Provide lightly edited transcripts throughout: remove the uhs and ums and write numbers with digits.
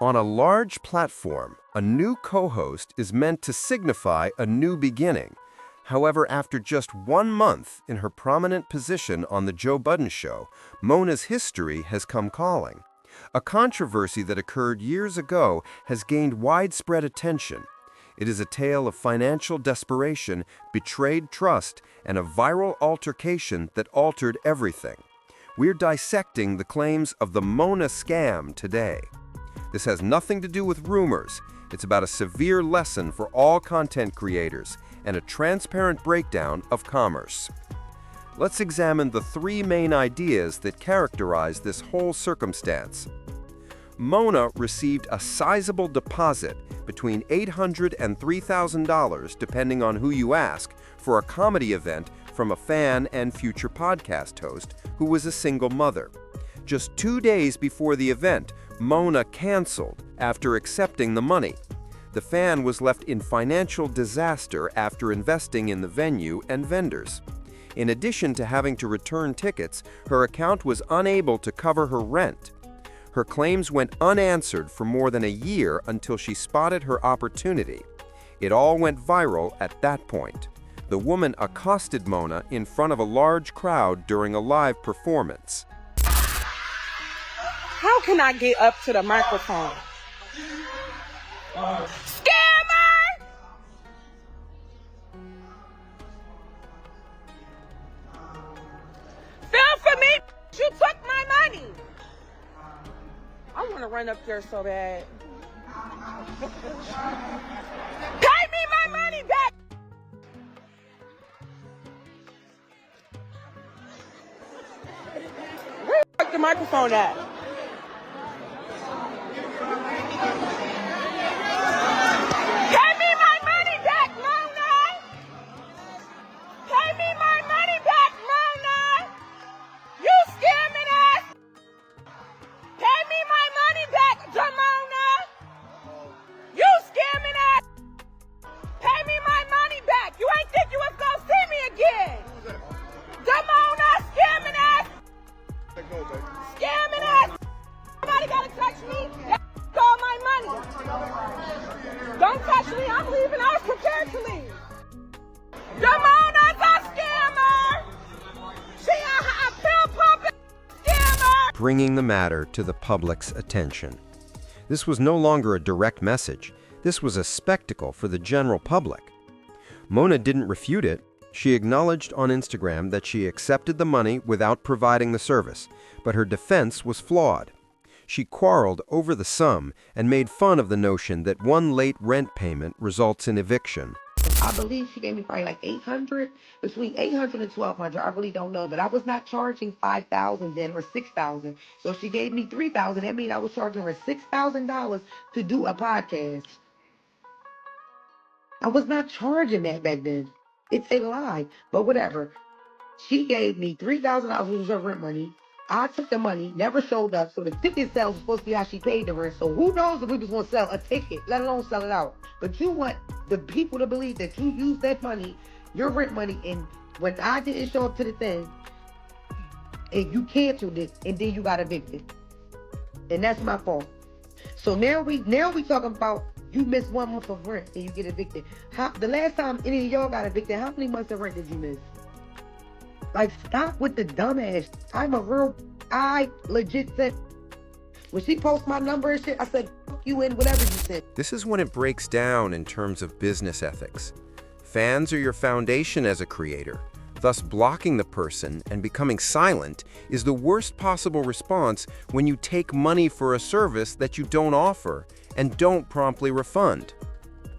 On a large platform, a new co-host is meant to signify a new beginning. However, after just 1 month in her prominent position on The Joe Budden Show, Mona's history has come calling. A controversy that occurred years ago has gained widespread attention. It is a tale of financial desperation, betrayed trust, and a viral altercation that altered everything. We're dissecting the claims of the Mona scam today. This has nothing to do with rumors. It's about a severe lesson for all content creators and a transparent breakdown of commerce. Let's examine the 3 main ideas that characterize this whole circumstance. Mona received a sizable deposit between $800 and $3,000, depending on who you ask, for a comedy event from a fan and future podcast host who was a single mother. Just 2 days before the event, Mona canceled after accepting the money. The fan was left in financial disaster after investing in the venue and vendors. In addition to having to return tickets, her account was unable to cover her rent. Her claims went unanswered for more than a year until she spotted her opportunity. It all went viral at that point. The woman accosted Mona in front of a large crowd during a live performance. How can I get up to the microphone? Scammer! Fell for me! You took my money! I want to run up there so bad. Pay me my money back! Where the microphone at? Pay me my money back, Mona! Pay me my money back, Mona! You scamming ass! Pay me my money back, Jamona! You scamming ass! Pay me my money back! You ain't think you was gonna see me again! Jamona, scamming ass! Scamming ass! Somebody gotta touch me! All my money! Don't touch me! I'm leaving! I was prepared to leave! Jamona's a scammer! She a pill pumping scammer! Bringing the matter to the public's attention. This was no longer a direct message. This was a spectacle for the general public. Mona didn't refute it. She acknowledged on Instagram that she accepted the money without providing the service, but her defense was flawed. She quarreled over the sum and made fun of the notion that one late rent payment results in eviction. I believe she gave me probably like 800, between 800 and 1200. I really don't know, but I was not charging 5,000 then or 6,000. So if she gave me 3,000, that means I was charging her $6,000 to do a podcast. I was not charging that back then. It's a lie, but whatever. She gave me $3,000, which was her rent money. I took the money, never showed up, so the ticket sales was supposed to be how she paid the rent. So who knows if we was going to sell a ticket, let alone sell it out. But you want the people to believe that you used that money, your rent money, and when I didn't show up to the thing, and you canceled it, and then you got evicted. And that's my fault. So now we talking about you missed 1 month of rent and you get evicted. The last time any of y'all got evicted, how many months of rent did you miss? Like, stop with the dumbass. I legit said, when she posted my number and shit, I said, fuck you and whatever you said. This is when it breaks down in terms of business ethics. Fans are your foundation as a creator. Thus, blocking the person and becoming silent is the worst possible response when you take money for a service that you don't offer and don't promptly refund.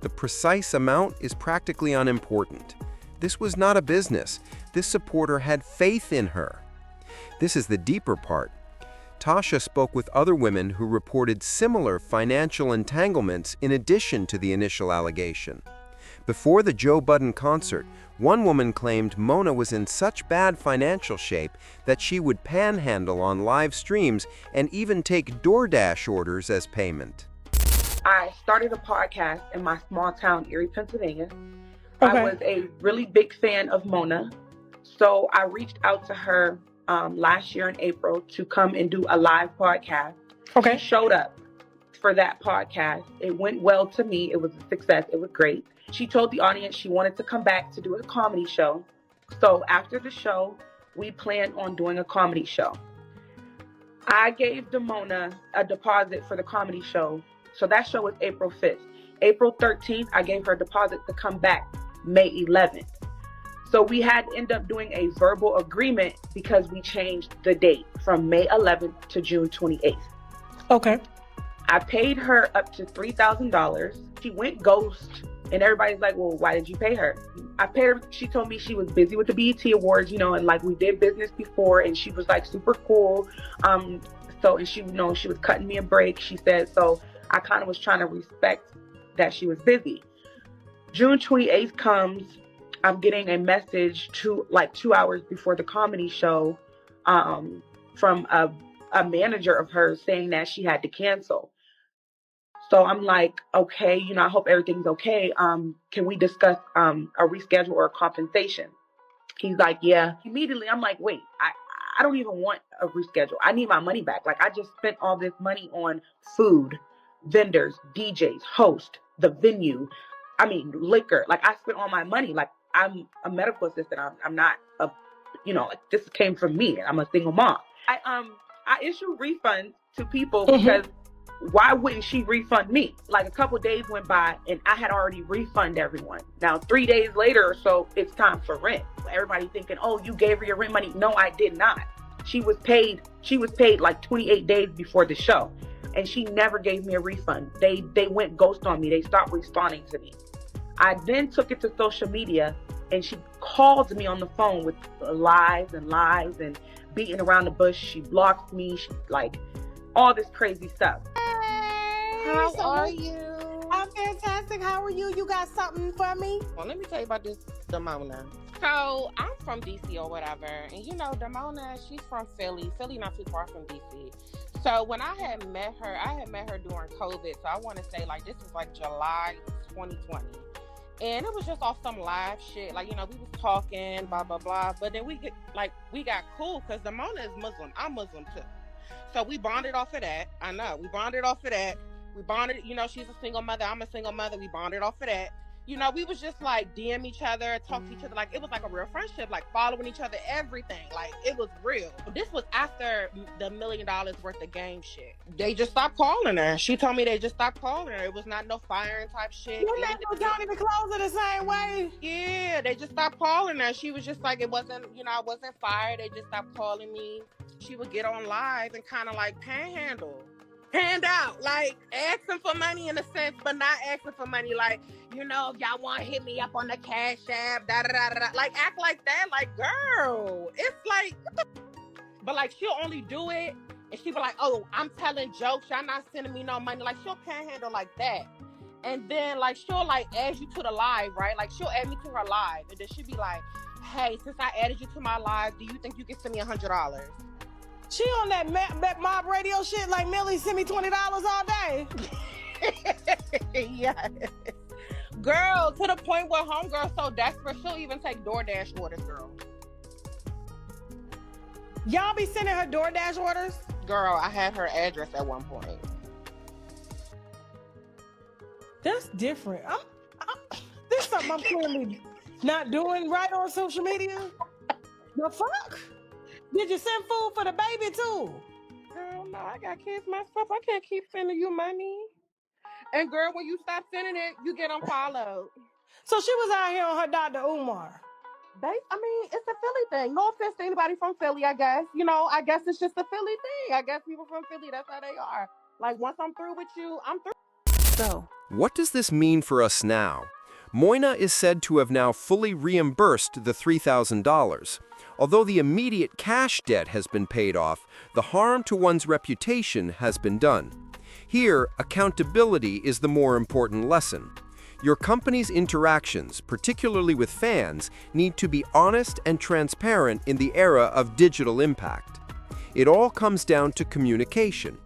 The precise amount is practically unimportant. This was not a business. This supporter had faith in her. This is the deeper part. Tasha spoke with other women who reported similar financial entanglements in addition to the initial allegation. Before the Joe Budden concert, one woman claimed Mona was in such bad financial shape that she would panhandle on live streams and even take DoorDash orders as payment. I started a podcast in my small town, Erie, Pennsylvania. Okay. I was a really big fan of Mona. So I reached out to her last year in April to come and do a live podcast. Okay. She showed up. for that podcast. It went well to me. It was a success. It was great. She told the audience she wanted to come back to do a comedy show. So after the show, we planned on doing a comedy show. I gave Damona a deposit for the comedy show. So that show was April 5th. April 13th, I gave her a deposit to come back May 11th. So we had to end up doing a verbal agreement because we changed the date from May 11th to June 28th. Okay. I paid her up to $3,000. She went ghost, and everybody's like, well, why did you pay her? I paid her. She told me she was busy with the BET Awards, you know, and like we did business before, and she was like super cool. And she, you know, she was cutting me a break. She said, so I kind of was trying to respect that she was busy. June 28th comes. I'm getting a message 2 hours before the comedy show from a manager of hers saying that she had to cancel. So I'm like, okay, you know, I hope everything's okay. Can we discuss a reschedule or a compensation? He's like, yeah. Immediately, I'm like, wait, I don't even want a reschedule. I need my money back. Like, I just spent all this money on food, vendors, DJs, host, the venue. I mean, liquor. Like, I spent all my money. Like, I'm a medical assistant. I'm not a, you know, like, this came from me. I'm a single mom. I issue refunds to people because why wouldn't she refund me? Like, a couple days went by and I had already refunded everyone. Now, 3 days later or so, it's time for rent. Everybody thinking, oh, you gave her your rent money. No, I did not. She was paid like 28 days before the show, and she never gave me a refund. They went ghost on me. They stopped responding to me. I then took it to social media, and she called me on the phone with lies and beating around the bush. She blocked me. She like all this crazy stuff. How are you? I'm fantastic. How are you? You got something for me? Well, let me tell you about this Damona. So I'm from DC or whatever, and you know Damona, she's from Philly. Philly not too far from DC. So when I had met her during COVID. So I want to say like this was like July 2020. And it was just off some live shit. Like, you know, we was talking, blah, blah, blah. But then we got cool because Damona is Muslim. I'm Muslim too. So we bonded off of that. I know. We bonded off of that. We bonded, you know, she's a single mother. I'm a single mother. We bonded off of that. You know, we was just like DM each other, talk to each other. Like, it was like a real friendship, like following each other, everything. Like, it was real. This was after the $1 million worth of game shit. They just stopped calling her. She told me they just stopped calling her. It was not no firing type shit. You never don't even close it the same way. Yeah, they just stopped calling her. She was just like, it wasn't, you know, I wasn't fired. They just stopped calling me. She would get on live and kind of like hand out, like asking for money in a sense, but not asking for money. Like, you know, if y'all want to hit me up on the Cash App, da da da da. Like, act like that. Like, girl, it's like, but like, she'll only do it, and she'll be like, oh, I'm telling jokes. Y'all not sending me no money. Like, she'll panhandle like that. And then, like, she'll, like, add you to the live, right? Like, she'll add me to her live. And then she'll be like, hey, since I added you to my live, do you think you can send me $100? She on that mob radio shit like Millie send me $20 all day. Yeah. Girl, to the point where homegirl's so desperate, she'll even take DoorDash orders, girl. Y'all be sending her DoorDash orders? Girl, I had her address at one point. That's different. There's something I'm clearly not doing right on social media. The fuck? Did you send food for the baby too? Girl, no, I got kids myself. I can't keep sending you money. And girl, when you stop sending it, you get unfollowed. So she was out here on her Dr. Umar. I mean, it's a Philly thing. No offense to anybody from Philly, I guess. You know, I guess it's just a Philly thing. I guess people from Philly, that's how they are. Like, once I'm through with you, I'm through. So, what does this mean for us now? Moina is said to have now fully reimbursed the $3,000. Although the immediate cash debt has been paid off, the harm to one's reputation has been done. Here, accountability is the more important lesson. Your company's interactions, particularly with fans, need to be honest and transparent in the era of digital impact. It all comes down to communication.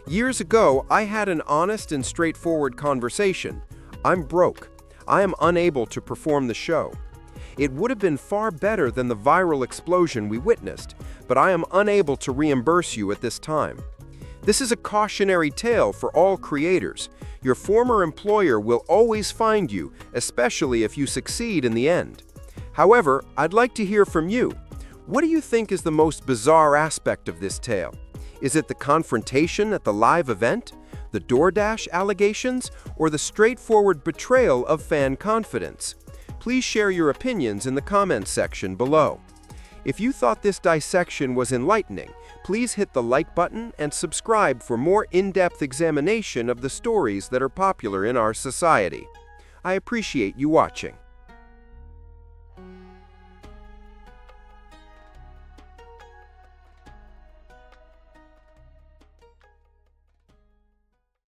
Years ago, I had an honest and straightforward conversation. I'm broke. I am unable to perform the show. It would have been far better than the viral explosion we witnessed, but I am unable to reimburse you at this time. This is a cautionary tale for all creators. Your former employer will always find you, especially if you succeed in the end. However, I'd like to hear from you. What do you think is the most bizarre aspect of this tale? Is it the confrontation at the live event, the DoorDash allegations, or the straightforward betrayal of fan confidence? Please share your opinions in the comments section below. If you thought this dissection was enlightening, please hit the like button and subscribe for more in-depth examination of the stories that are popular in our society. I appreciate you watching.